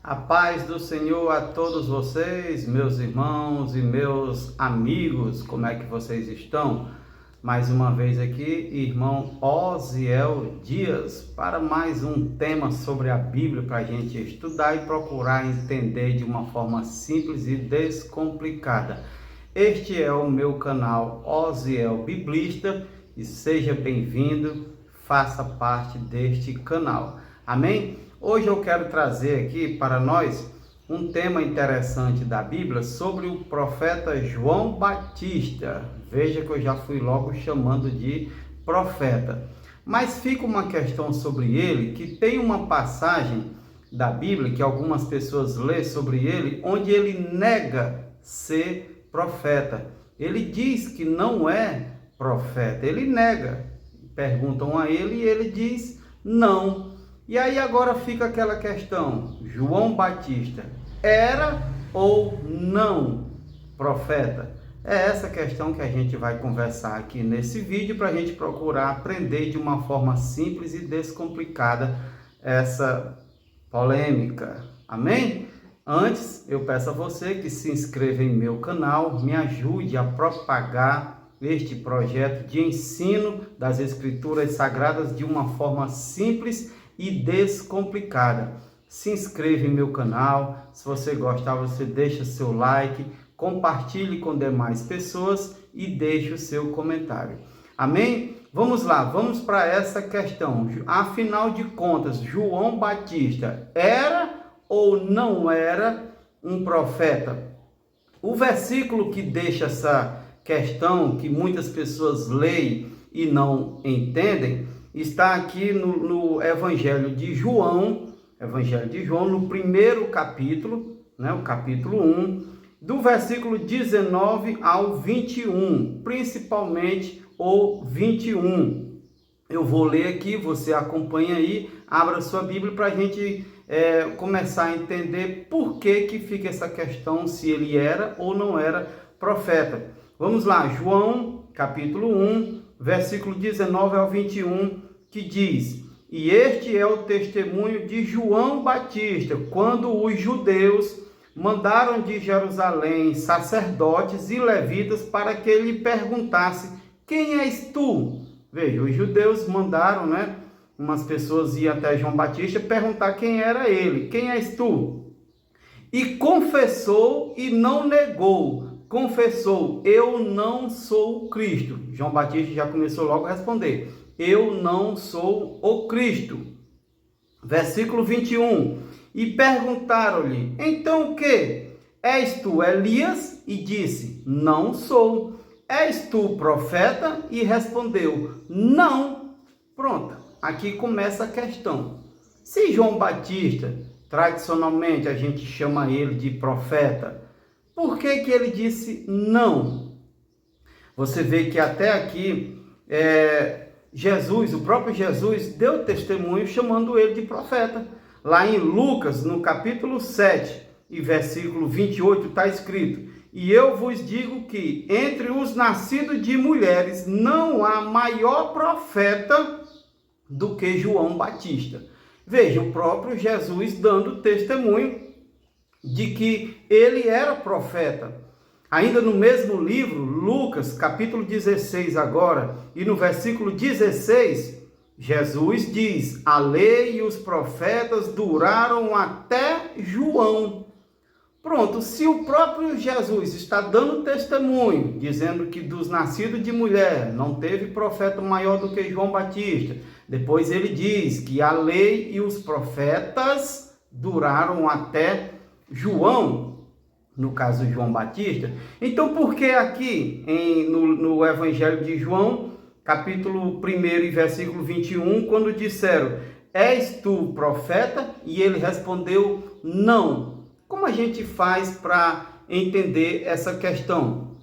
A paz do Senhor a todos vocês, meus irmãos e meus amigos, como é que vocês estão? Mais uma vez aqui, irmão Osiel Dias, para mais um tema sobre a Bíblia para a gente estudar e procurar entender de uma forma simples e descomplicada. Este é o meu canal Osiel Biblista e seja bem-vindo, faça parte deste canal. Amém? Hoje eu quero trazer aqui para nós um tema interessante da Bíblia sobre o profeta João Batista. Veja que eu já fui logo chamando de profeta. Mas fica uma questão sobre ele, que tem uma passagem da Bíblia que algumas pessoas lêem sobre ele, onde ele nega ser profeta. Ele diz que não é profeta, ele nega. Perguntam a ele e ele diz não. E aí agora fica aquela questão, João Batista era ou não profeta? É essa questão que a gente vai conversar aqui nesse vídeo para a gente procurar aprender de uma forma simples e descomplicada essa polêmica. Amém? Antes, eu peço a você que se inscreva em meu canal, me ajude a propagar este projeto de ensino das Escrituras Sagradas de uma forma simples e descomplicada. Se inscreva em meu canal, se você gostar, você deixa seu like, compartilhe com demais pessoas e deixe o seu comentário. Amém? Vamos lá, vamos para essa questão. Afinal de contas, João Batista era ou não era um profeta? O versículo que deixa essa questão, que muitas pessoas leem e não entendem, está aqui no Evangelho de João, no primeiro capítulo, o capítulo 1, do versículo 19 ao 21, principalmente o 21. Eu vou ler aqui, você acompanha aí, abra sua Bíblia para a gente começar a entender por que fica essa questão, se ele era ou não era profeta. Vamos lá, João, capítulo 1, versículo 19 ao 21, que diz: E este é o testemunho de João Batista, quando os judeus mandaram de Jerusalém sacerdotes e levitas para que ele perguntasse: quem és tu? Veja, os judeus mandaram, umas pessoas ir até João Batista perguntar quem era ele. Quem és tu? E confessou e não negou. Confessou: eu não sou o Cristo. João Batista já começou logo a responder: eu não sou o Cristo. Versículo 21. E perguntaram-lhe: então o que? És tu Elias? E disse: não sou. És tu profeta? E respondeu: não. Pronto, aqui começa a questão. Se João Batista, tradicionalmente a gente chama ele de profeta, por que ele disse não? Você vê que até aqui Jesus, o próprio Jesus, deu testemunho chamando ele de profeta. Lá em Lucas, no capítulo 7 e versículo 28, está escrito: e eu vos digo que entre os nascidos de mulheres não há maior profeta do que João Batista. Veja, o próprio Jesus dando testemunho de que ele era profeta. Ainda no mesmo livro, Lucas, capítulo 16 agora, e no versículo 16, Jesus diz: a lei e os profetas duraram até João. Pronto, se o próprio Jesus está dando testemunho, dizendo que dos nascidos de mulher não teve profeta maior do que João Batista, depois ele diz que a lei e os profetas duraram até João, no caso João Batista. Então, por que aqui no Evangelho de João, capítulo 1 e versículo 21, quando disseram: és tu profeta? E ele respondeu: não. Como a gente faz para entender essa questão?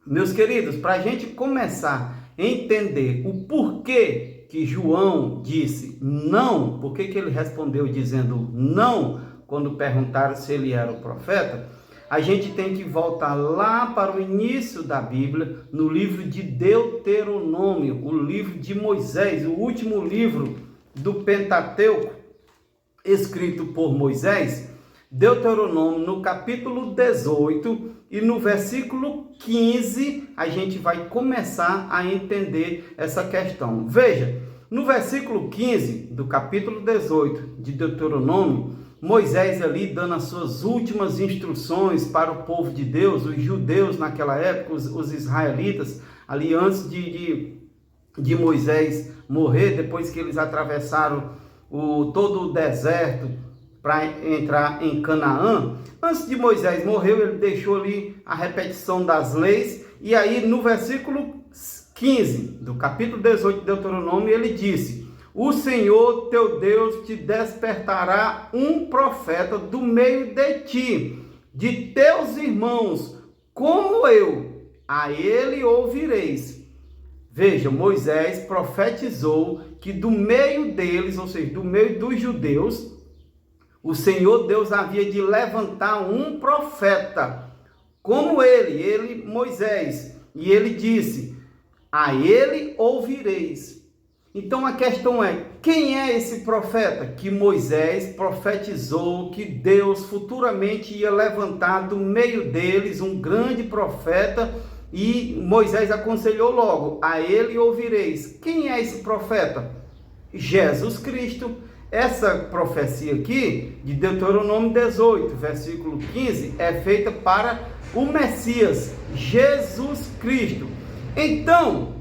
Meus queridos, para a gente começar a entender o porquê que João disse não, por que ele respondeu dizendo não, quando perguntaram se ele era o profeta, a gente tem que voltar lá para o início da Bíblia, no livro de Deuteronômio, o livro de Moisés, o último livro do Pentateuco, escrito por Moisés. Deuteronômio, no capítulo 18 e no versículo 15, a gente vai começar a entender essa questão. Veja, no versículo 15 do capítulo 18 de Deuteronômio, Moisés ali dando as suas últimas instruções para o povo de Deus, os judeus naquela época, os israelitas, ali antes de Moisés morrer, depois que eles atravessaram todo o deserto para entrar em Canaã. Antes de Moisés morrer, ele deixou ali a repetição das leis, e aí no versículo 15 do capítulo 18 de Deuteronômio, ele disse: o Senhor teu Deus te despertará um profeta do meio de ti, de teus irmãos, como eu, a ele ouvireis. Veja, Moisés profetizou que do meio deles, ou seja, do meio dos judeus, o Senhor Deus havia de levantar um profeta, como ele, Moisés, e ele disse: a ele ouvireis. Então a questão é, quem é esse profeta que Moisés profetizou que Deus futuramente ia levantar do meio deles um grande profeta, e Moisés aconselhou logo: a ele ouvireis. Quem é esse profeta? Jesus Cristo. Essa profecia aqui, de Deuteronômio 18, versículo 15, é feita para o Messias, Jesus Cristo. Então,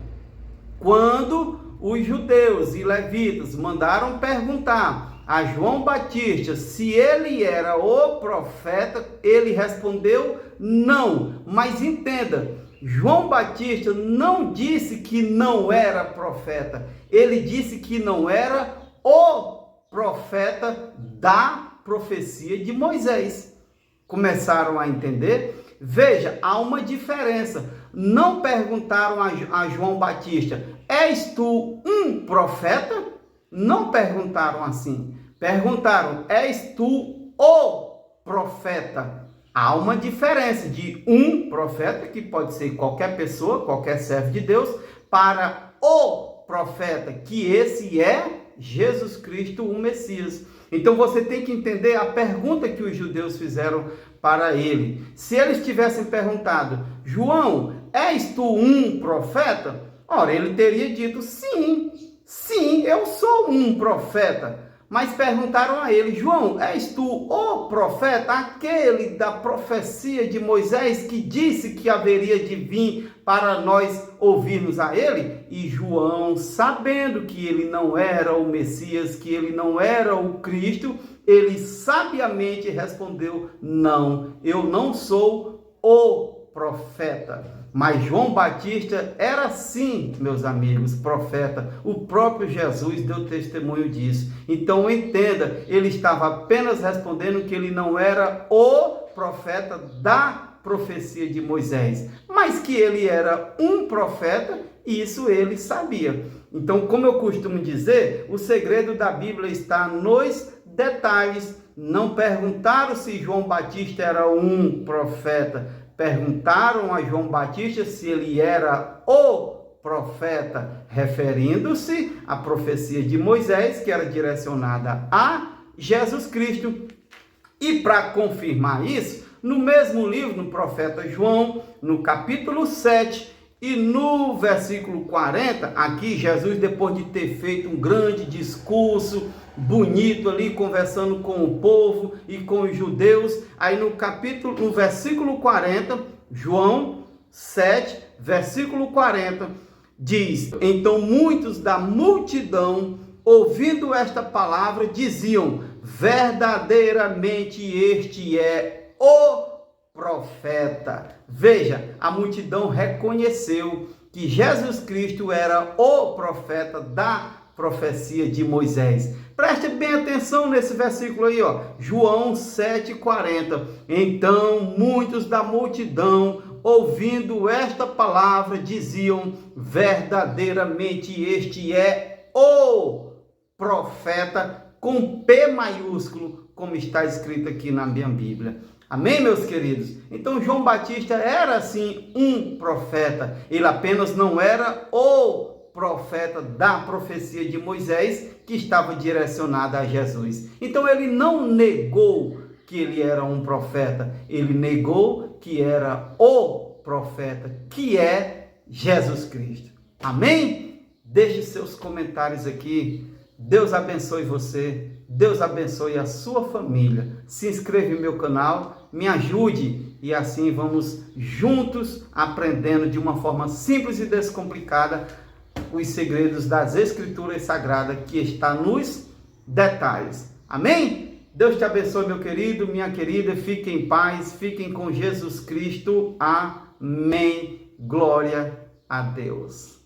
quando os judeus e levitas mandaram perguntar a João Batista se ele era o profeta, ele respondeu não. Mas entenda, João Batista não disse que não era profeta, ele disse que não era o profeta da profecia de Moisés. Começaram a entender? Veja, há uma diferença. Não perguntaram a João Batista: és tu um profeta? Não perguntaram assim. Perguntaram: és tu o profeta? Há uma diferença de um profeta, que pode ser qualquer pessoa, qualquer servo de Deus, para o profeta, que esse é Jesus Cristo, o Messias. Então você tem que entender a pergunta que os judeus fizeram para ele. Se eles tivessem perguntado: João, és tu um profeta? Ora, ele teria dito: sim, eu sou um profeta. Mas perguntaram a ele: João, és tu o profeta, aquele da profecia de Moisés que disse que haveria de vir para nós ouvirmos a ele? E João, sabendo que ele não era o Messias, que ele não era o Cristo, ele sabiamente respondeu: não, eu não sou o profeta. Mas João Batista era sim, meus amigos, profeta. O próprio Jesus deu testemunho disso. Então entenda, ele estava apenas respondendo que ele não era o profeta da profecia de Moisés, mas que ele era um profeta, isso ele sabia. Então, como eu costumo dizer, o segredo da Bíblia está nos detalhes. Não perguntaram se João Batista era um profeta. Perguntaram a João Batista se ele era o profeta, referindo-se à profecia de Moisés, que era direcionada a Jesus Cristo. E para confirmar isso, no mesmo livro, no profeta João, no capítulo 7 e no versículo 40, aqui Jesus, depois de ter feito um grande discurso bonito ali, conversando com o povo e com os judeus, aí no versículo 40, João 7, versículo 40, diz: então muitos da multidão, ouvindo esta palavra, diziam: verdadeiramente este é o profeta. Veja, a multidão reconheceu que Jesus Cristo era o profeta da profecia de Moisés. Preste bem atenção nesse versículo aí, ó, João 7,40. Então muitos da multidão, ouvindo esta palavra, diziam: verdadeiramente este é o profeta, com P maiúsculo, como está escrito aqui na minha Bíblia. Amém, meus queridos? Então João Batista era sim um profeta. Ele apenas não era o profeta da profecia de Moisés, que estava direcionada a Jesus. Então ele não negou que ele era um profeta, ele negou que era o profeta, que é Jesus Cristo. Amém? Deixe seus comentários aqui. Deus abençoe você, Deus abençoe a sua família. Se inscreva em meu canal, me ajude e assim vamos juntos aprendendo de uma forma simples e descomplicada os segredos das Escrituras Sagradas que está nos detalhes. Amém? Deus te abençoe, meu querido, minha querida. Fiquem em paz, fiquem com Jesus Cristo. Amém. Glória a Deus.